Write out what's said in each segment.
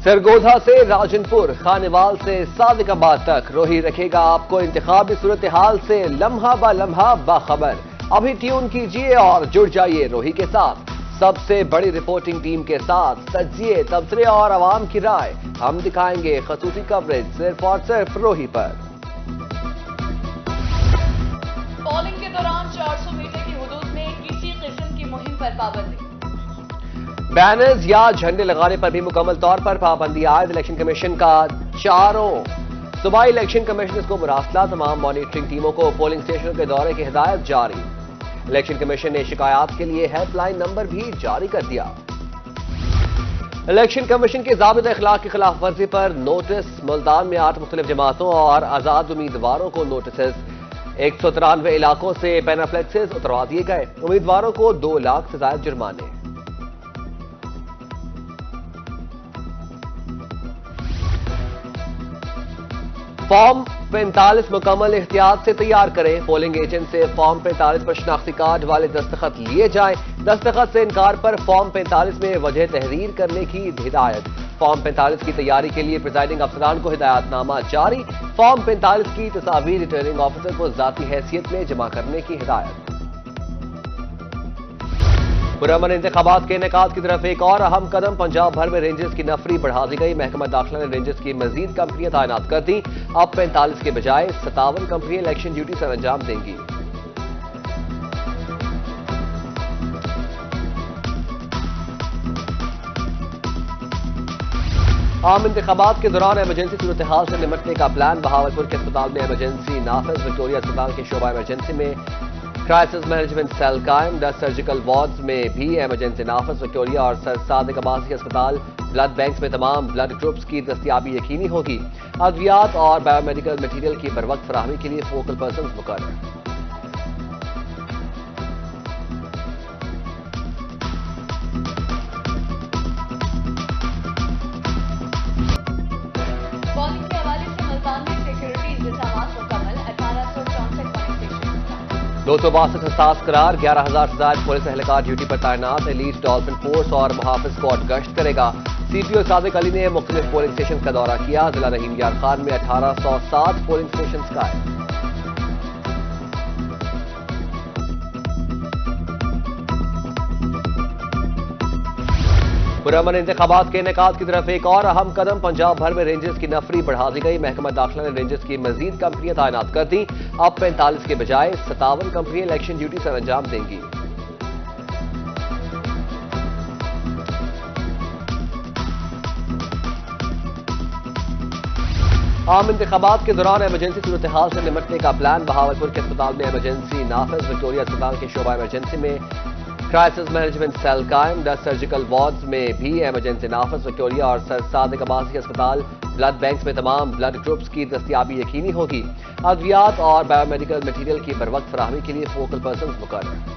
سرگودا سے راجنپور، خانیوال سے صادق آباد تک روہی رکھے گا آپ کو انتخابی صورتحال سے لمحہ با لمحہ باخبر۔ ابھی ٹیون کیجئے اور جڑ جائیے روہی کے ساتھ، سب سے بڑی رپورٹنگ ٹیم کے ساتھ تجزیے، تبصرے اور عوام کی رائے ہم دکھائیں گے خصوصی کوریج صرف اور صرف روہی پر۔ پولنگ کے دوران 400 میٹر کی حدود میں کسی قسم کی مہم پر پابندی، بینرز یا جھنڈے لگانے پر بھی مکمل طور پر پابندی عائد۔ الیکشن کمیشن کا چاروں صوبائی الیکشن کمیشنرز کو مراسلہ، تمام مانیٹرنگ ٹیموں کو پولنگ اسٹیشنوں کے دورے کی ہدایت جاری۔ الیکشن کمیشن نے شکایات کے لیے ہیلپ لائن نمبر بھی جاری کر دیا۔ الیکشن کمیشن کے ضابطۂ اخلاق کی خلاف ورزی پر نوٹس، ملتان میں 8 مختلف جماعتوں اور آزاد امیدواروں کو نوٹسز، 193 علاقوں سے پینافلیکسز اتروا دیے گئے، امیدواروں کو 2 لاکھ سے زائد جرمانے۔ فارم 45 مکمل احتیاط سے تیار کریں، پولنگ ایجنٹ سے فارم 45 پر شناختی کارڈ والے دستخط لیے جائیں، دستخط سے انکار پر فارم 45 میں وجہ تحریر کرنے کی ہدایت۔ فارم 45 کی تیاری کے لیے پریزائڈنگ افسران کو ہدایت نامہ جاری، فارم 45 کی تصاویر ریٹرننگ آفیسر کو ذاتی حیثیت میں جمع کرنے کی ہدایت۔ پرامن انتخابات کے انعقاد کی طرف ایک اور اہم قدم، پنجاب بھر میں رینجز کی نفری بڑھا دی گئی، محکمہ داخلہ نے رینجز کی مزید کمپنیاں تعینات کر دیں، اب 45 کے بجائے 57 کمپنیاں الیکشن ڈیوٹی سر انجام دیں گی۔ عام انتخابات کے دوران ایمرجنسی صورتحال سے نمٹنے کا پلان، بہاولپور کے اسپتال میں ایمرجنسی نافذ، وکٹوریہ اسپتال کے شعبہ ایمرجنسی میں کرائسس مینجمنٹ سیل قائم، 10 سرجیکل وارڈز میں بھی ایمرجنسی نافذ، وکٹوریہ اور سر صادق عباسی اسپتال بلڈ بینکس میں تمام بلڈ گروپس کی دستیابی یقینی ہوگی، ادویات اور بایو میڈیکل مٹیریل کی بروقت فراہمی کے لیے فوکل پرسنز مقرر۔ پولنگ کے حوالے سے ملتان میں سیکورٹی انتظامات مکمل، 1864 پولنگ اسٹیشن، 262 حساس قرار، 11,000 سے زائد پولیس اہلکار ڈیوٹی پر تعینات، ایلیٹ ڈالفن فورس اور محافظ اسکواڈ گشت کرے گا۔ سی پی او صادق علی نے مختلف پولنگ اسٹیشن کا دورہ کیا، ضلع رحیم یار خان میں 1807 پولنگ اسٹیشنز قائم۔ پرامن انتخابات کے انعقاد کی طرف ایک اور اہم قدم، پنجاب بھر میں رینجز کی نفری بڑھا دی گئی، محکمہ داخلہ نے رینجز کی مزید کمپنیاں تعینات کر دیں، اب 45 کے بجائے 57 کمپنیاں الیکشن ڈیوٹی سر انجام دیں گی۔ عام انتخابات کے دوران ایمرجنسی صورتحال سے نمٹنے کا پلان، بہاولپور کے اسپتال میں ایمرجنسی نافذ، وکٹوریہ اسپتال کے شعبہ ایمرجنسی میں کرائسس مینجمنٹ سیل قائم، 10 سرجیکل وارڈز میں بھی ایمرجنسی نافذ، وکٹوریہ اور سر صادق عباسی اسپتال بلڈ بینکس میں تمام بلڈ گروپس کی دستیابی یقینی ہوگی، ادویات اور بایو میڈیکل مٹیریل کی بروقت فراہمی کے لیے فوکل پرسنز مقرر۔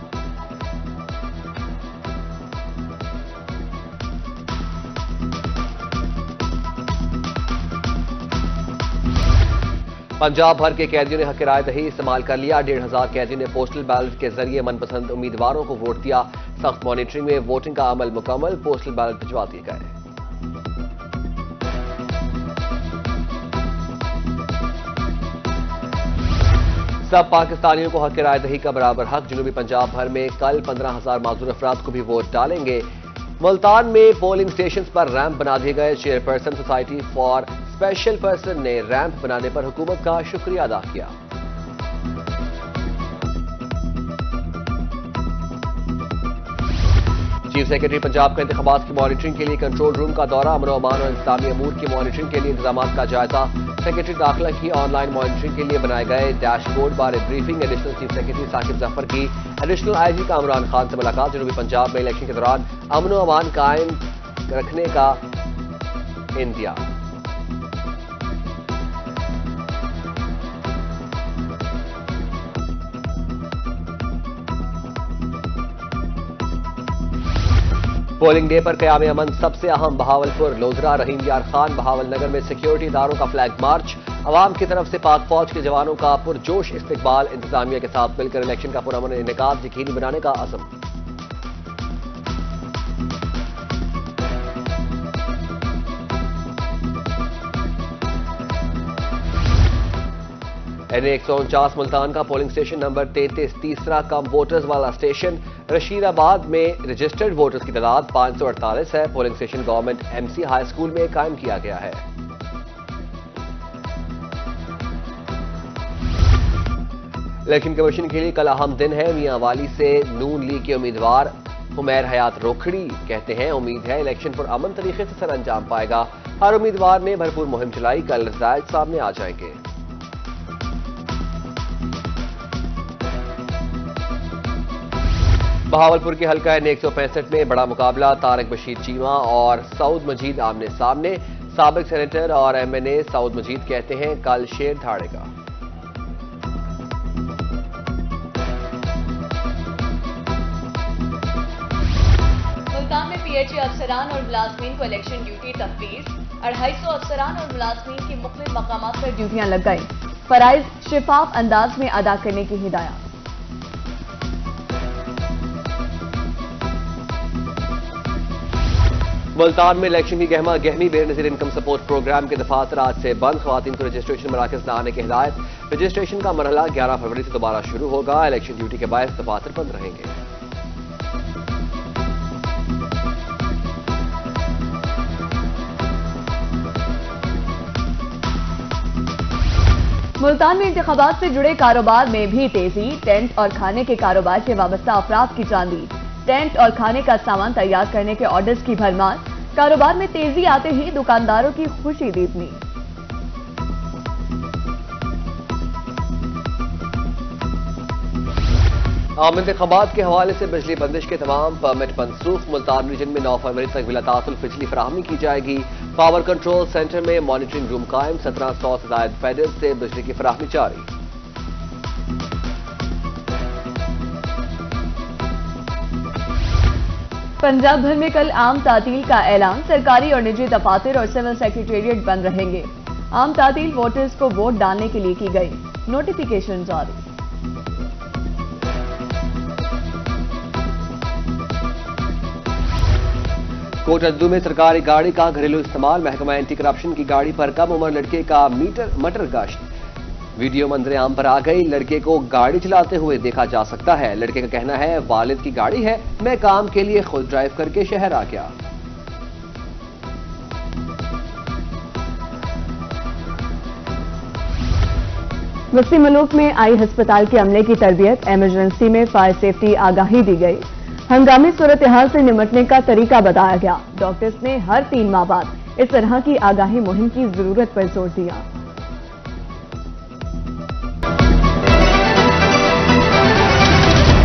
پنجاب بھر کے قیدیوں نے حق رائے دہی استعمال کر لیا، 1,500 قیدیوں نے پوسٹل بیلٹ کے ذریعے من پسند امیدواروں کو ووٹ دیا، سخت مانیٹرنگ میں ووٹنگ کا عمل مکمل، پوسٹل بیلٹ بھجوا دیے گئے۔ سب پاکستانیوں کو حق رائے دہی کا برابر حق، جنوبی پنجاب بھر میں کل 15,000 معذور افراد کو بھی ووٹ ڈالیں گے۔ ملتان میں پولنگ اسٹیشنز پر ریمپ بنا دیے گئے، chairperson society for special person نے ریمپ بنانے پر حکومت کا شکریہ ادا کیا۔ چیف سیکرٹری پنجاب کا انتخابات کی مانیٹرنگ کے لیے کنٹرول روم کا دورہ، امن و امان اور انتظامی امور کی مانیٹرنگ کے لیے انتظامات کا جائزہ، سیکرٹری داخلہ کی آن لائن مانیٹرنگ کے لیے بنائے گئے ڈیش بورڈ بارے briefing, additional chief secretary Saqib Zafar کی additional IG Kamran Khan سے ملاقات، جنوبی پنجاب میں الیکشن کے دوران امن و امان قائم رکھنے کا اندیا۔ پولنگ ڈے پر قیام امن سب سے اہم، بہاولپور، لودھرا، رحیم یار خان، بہاول نگر میں سیکیورٹی اداروں کا فلیگ مارچ، عوام کی طرف سے پاک فوج کے جوانوں کا پرجوش استقبال، انتظامیہ کے ساتھ مل کر الیکشن کا پرامن انعقاد یقینی بنانے کا عزم۔ NA-149 ملتان کا پولنگ اسٹیشن نمبر 33 تیسرا کم ووٹرز والا اسٹیشن رشید آباد میں رجسٹرڈ ووٹرز کی تعداد 548 ہے۔ Polling station government MC high school میں قائم کیا گیا ہے۔ الیکشن کمیشن کے لیے کل اہم دن ہے۔ میاں والی سے نون لیگ کے امیدوار حمیر حیات روکھڑی کہتے ہیں امید ہے الیکشن پر امن طریقے سے سر انجام پائے گا۔ ہر امیدوار نے بھرپور مہم چلائی، کل نتائج سامنے آ جائیں گے۔ بہاولپور کے حلقہ NA-165 میں بڑا مقابلہ، طارق بشیر چیمہ اور سعود مجید آمنے سامنے۔ سابق سینیٹر اور MNA سعود مجید کہتے ہیں کل شیر دھاڑے گا۔ ملتان میں PHA افسران اور ملازمین کو الیکشن ڈیوٹی تفویض، 250 افسران اور ملازمین کی مختلف مقامات پر ڈیوٹیاں لگ گئیں، فرائض شفاف انداز میں ادا کرنے کی ہدایات۔ ملتان میں الیکشن کی گہما گہمی، بے نظیر انکم سپورٹ پروگرام کے دفاتر آج سے بند، خواتین کو رجسٹریشن مراکز نہ آنے کی ہدایت۔ رجسٹریشن کا مرحلہ 11 فروری سے دوبارہ شروع ہوگا، الیکشن ڈیوٹی کے باعث دفاتر بند رہیں گے۔ ملتان میں انتخابات سے جڑے کاروبار میں بھی تیزی، ٹینٹ اور کھانے کے کاروبار سے وابستہ افراد کی جانبی، ٹینٹ اور کھانے کا سامان تیار کرنے کے آرڈرز کی بھرمار، کاروبار میں تیزی آتے ہی دکانداروں کی خوشی دیدنی۔ عام انتخابات کے حوالے سے بجلی بندش کے تمام پرمٹ منسوخ، ملتان ریجن میں 9 فروری تک بلا تعطل بجلی فراہمی کی جائے گی۔ پاور کنٹرول سینٹر میں مانیٹرنگ روم قائم، 1700 سے زائد فیڈرز سے بجلی کی فراہمی جاری۔ پنجاب بھر میں کل عام تعطیل کا اعلان، سرکاری اور نجی دفاتر اور سول سیکریٹریٹ بند رہیں گے۔ عام تعطیل ووٹرز کو ووٹ ڈالنے کے لیے کی گئی، نوٹیفیکیشن جاری۔ کوٹدو میں سرکاری گاڑی کا گھریلو استعمال، محکمہ اینٹی کرپشن کی گاڑی پر کم عمر لڑکے کا مٹر گشت، ویڈیو منظر عام پر آ گئی، لڑکے کو گاڑی چلاتے ہوئے دیکھا جا سکتا ہے۔ لڑکے کا کہنا ہے والد کی گاڑی ہے، میں کام کے لیے خود ڈرائیو کر کے شہر آ گیا۔ وسیم ملوک میں آئی ہسپتال کے عملے کی تربیت، ایمرجنسی میں فائر سیفٹی آگاہی دی گئی، ہنگامی صورتحال سے نمٹنے کا طریقہ بتایا گیا۔ ڈاکٹرز نے ہر 3 ماہ بعد اس طرح کی آگاہی مہم کی ضرورت پر زور دیا۔